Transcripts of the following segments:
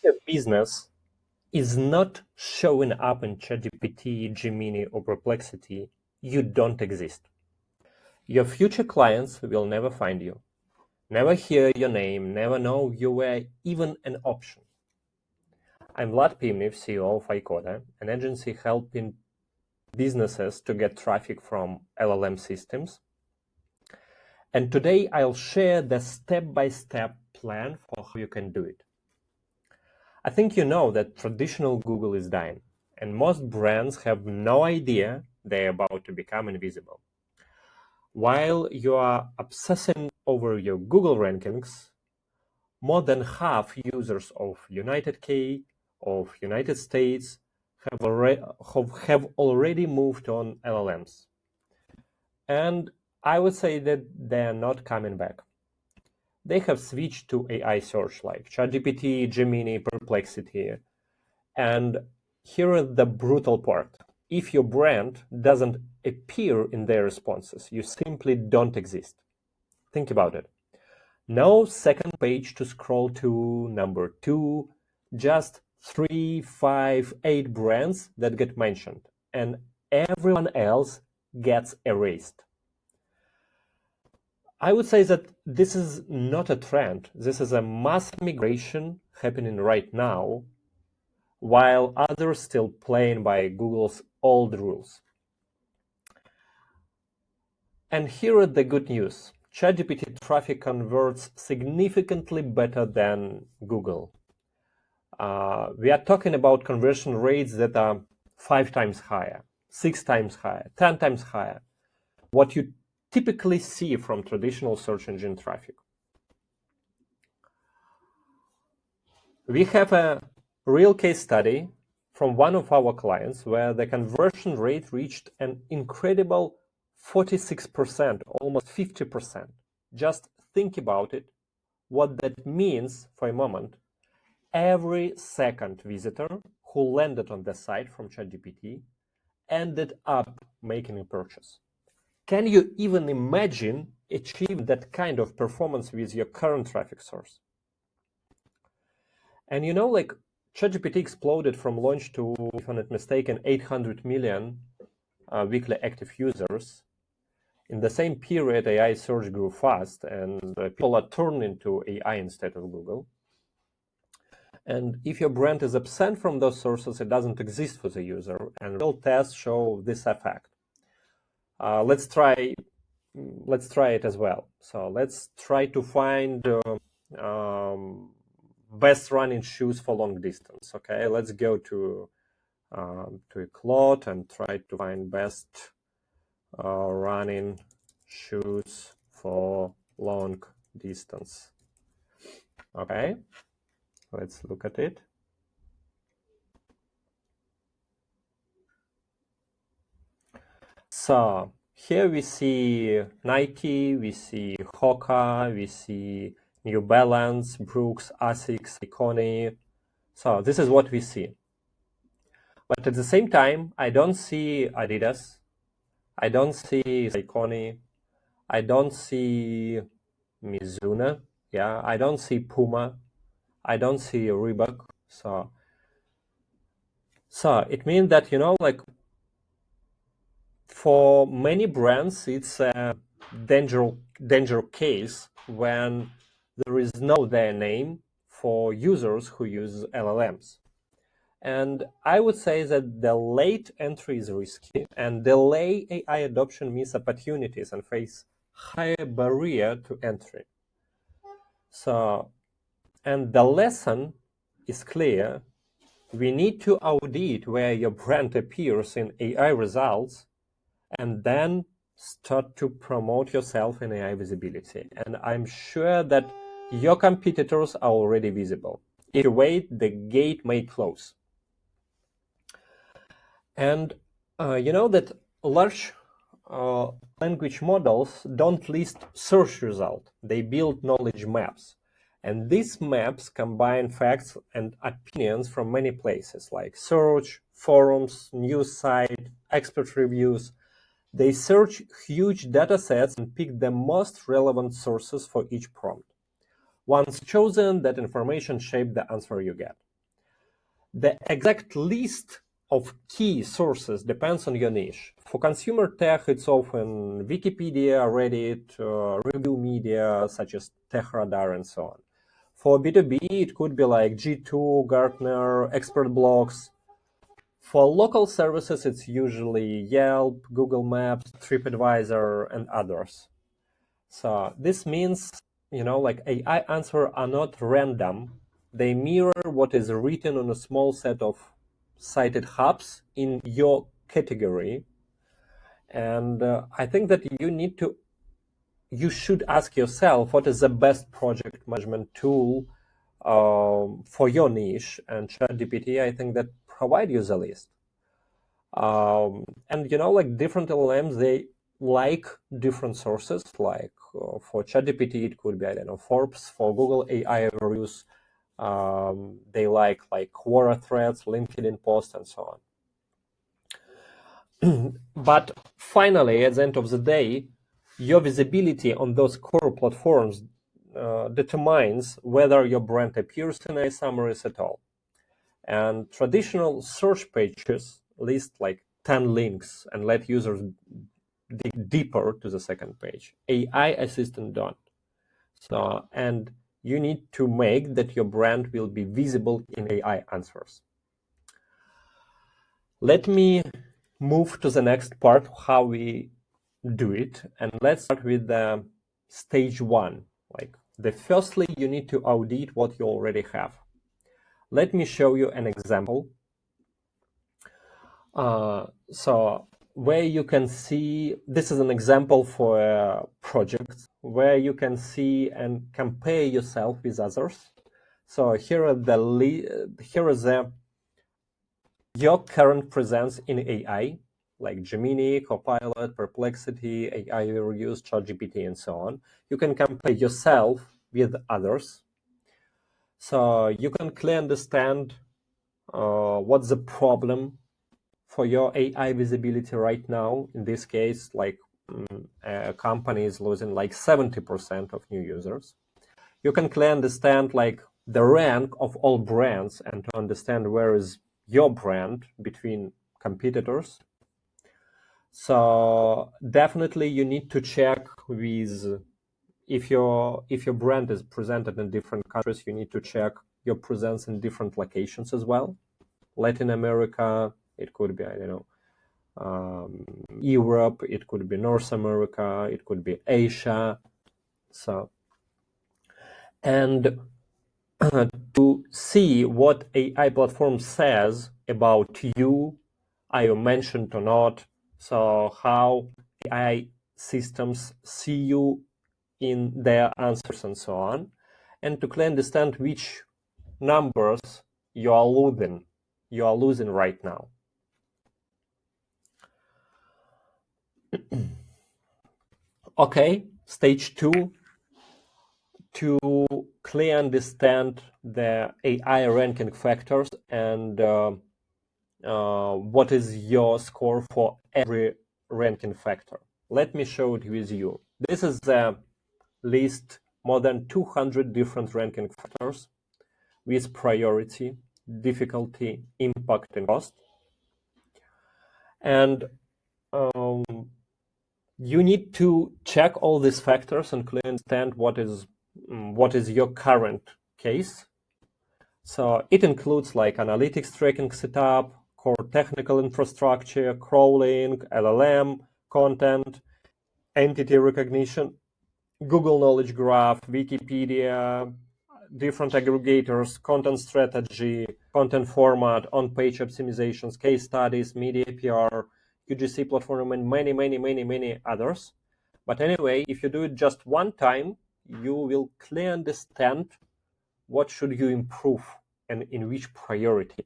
your business is not showing up in ChatGPT, Gemini, or Perplexity, you don't exist. Your future clients will never find you, never hear your name, never know you were even an option. I'm Vlad Pimnev, CEO of ICODA, an agency helping businesses to get traffic from LLM systems. And today I'll share the step-by-step plan for how you can do it. I think you know that traditional Google is dying, and most brands have no idea they're about to become invisible. While you are obsessing over your Google rankings, more than half users of United States have already moved on LLMs. And I would say that they are not coming back. They have switched to AI search like ChatGPT, Gemini, Perplexity. And here is the brutal part. If your brand doesn't appear in their responses, you simply don't exist. Think about it. No second page to scroll to, number 2, just 3, 5, 8 brands that get mentioned, and everyone else gets erased. I would say that this is not a trend. This is a mass migration happening right now, while others still playing by Google's old rules. And here is the good news. ChatGPT traffic converts significantly better than Google. We are talking about conversion rates that are 5 times higher, 6 times higher, 10 times higher. What you typically see from traditional search engine traffic. We have a real case study from one of our clients where the conversion rate reached an incredible 46%, almost 50%. Just think about it, what that means for a moment. Every second visitor who landed on the site from ChatGPT ended up making a purchase. Can you even imagine achieving that kind of performance with your current traffic source? And you know, like ChatGPT exploded from launch to, if I'm not mistaken, 800 million weekly active users. In the same period, AI search grew fast, and people are turning to AI instead of Google. And if your brand is absent from those sources, it doesn't exist for the user, and real tests show this effect. Let's try it as well. So let's try to find best running shoes for long distance. Okay, let's go to a Claude and try to find best running shoes for long distance. Okay, let's look at it. So here we see Nike, we see Hoka, we see New Balance, Brooks, Asics, Saucony. So this is what we see. But at the same time, I don't see Adidas, I don't see Saucony, I don't see Mizuno, yeah, I don't see Puma, I don't see Reebok. So it means that, you know, like for many brands, it's a danger case when there is no their name for users who use LLMs. And I would say that the late entry is risky, and delay AI adoption means opportunities and face higher barrier to entry. So, and the lesson is clear. We need to audit where your brand appears in AI results, and then start to promote yourself in AI visibility. And I'm sure that your competitors are already visible. If you wait, the gate may close. And you know that large language models don't list search result. They build knowledge maps. And these maps combine facts and opinions from many places like search, forums, news site, expert reviews. They search huge data sets and pick the most relevant sources for each prompt. Once chosen, that information shapes the answer you get. The exact list of key sources depends on your niche. For consumer tech, it's often Wikipedia, Reddit, review media such as TechRadar and so on. For B2B, it could be like G2, Gartner, expert blogs. For local services, it's usually Yelp, Google Maps, TripAdvisor, and others. So this means, like AI answers are not random. They mirror what is written on a small set of cited hubs in your category. And I think that you should ask yourself what is the best project management tool for your niche, and ChatGPT, I think, that provide you the list. And like different LLMs, they like different sources. Like for ChatGPT, it could be, I don't know, Forbes. For Google AI reviews, they like Quora threads, LinkedIn posts, and so on. But finally, at the end of the day, your visibility on those core platforms determines whether your brand appears in a summaries at all. And traditional search pages list like 10 links and let users dig deeper to the second page. AI assistant don't. So, and you need to make that your brand will be visible in AI answers. Let me move to the next part, how we do it. And let's start with the stage one. Firstly, you need to audit what you already have. Let me show you an example. So where you can see, this is an example for a project where you can see and compare yourself with others. So here is your current presence in AI, like Gemini, Copilot, Perplexity, AI Reviews, ChatGPT, and so on. You can compare yourself with others. So you can clearly understand what's the problem for your AI visibility right now. In this case, a company is losing 70% of new users. You can clearly understand the rank of all brands and to understand where is your brand between competitors. So definitely you need to check with, if your brand is presented in different countries, you need to check your presence in different locations as well. Latin America, it could be, I don't know, Europe, it could be North America, it could be Asia. So, and to see what AI platform says about you, are you mentioned or not? So how AI systems see you in their answers and so on, and to clearly understand which numbers you are losing right now. Okay, stage two, to clearly understand the AI ranking factors and what is your score for every ranking factor. Let me show it with you. This is the list, more than 200 different ranking factors with priority, difficulty, impact, and cost. And you need to check all these factors and clearly understand what is your current case. So it includes analytics tracking setup, core technical infrastructure, crawling, LLM, content, entity recognition, Google Knowledge Graph, Wikipedia, different aggregators, content strategy, content format, on-page optimizations, case studies, media PR, UGC platform, and many others. But anyway, if you do it just one time, you will clearly understand what should you improve and in which priority.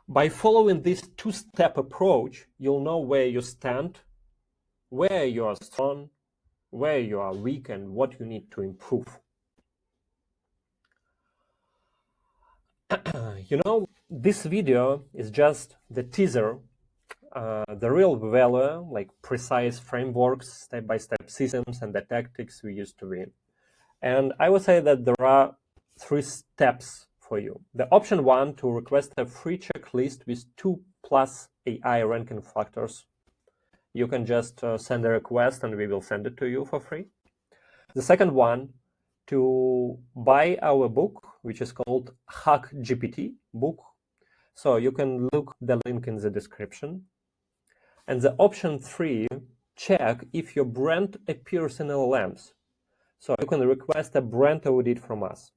By following this two-step approach, you'll know where you stand, where you are strong, where you are weak, and what you need to improve. This video is just the teaser. The real value, like precise frameworks, step-by-step systems, and the tactics we use to win. And I would say that there are 3 steps for you. The option 1, to request a free checklist with 2+ AI ranking factors. You can just send a request and we will send it to you for free. The second one, to buy our book, which is called HackGPT book. So you can look the link in the description. And the option 3, check if your brand appears in LLMs. So you can request a brand audit from us.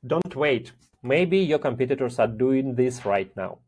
Don't wait. Maybe your competitors are doing this right now.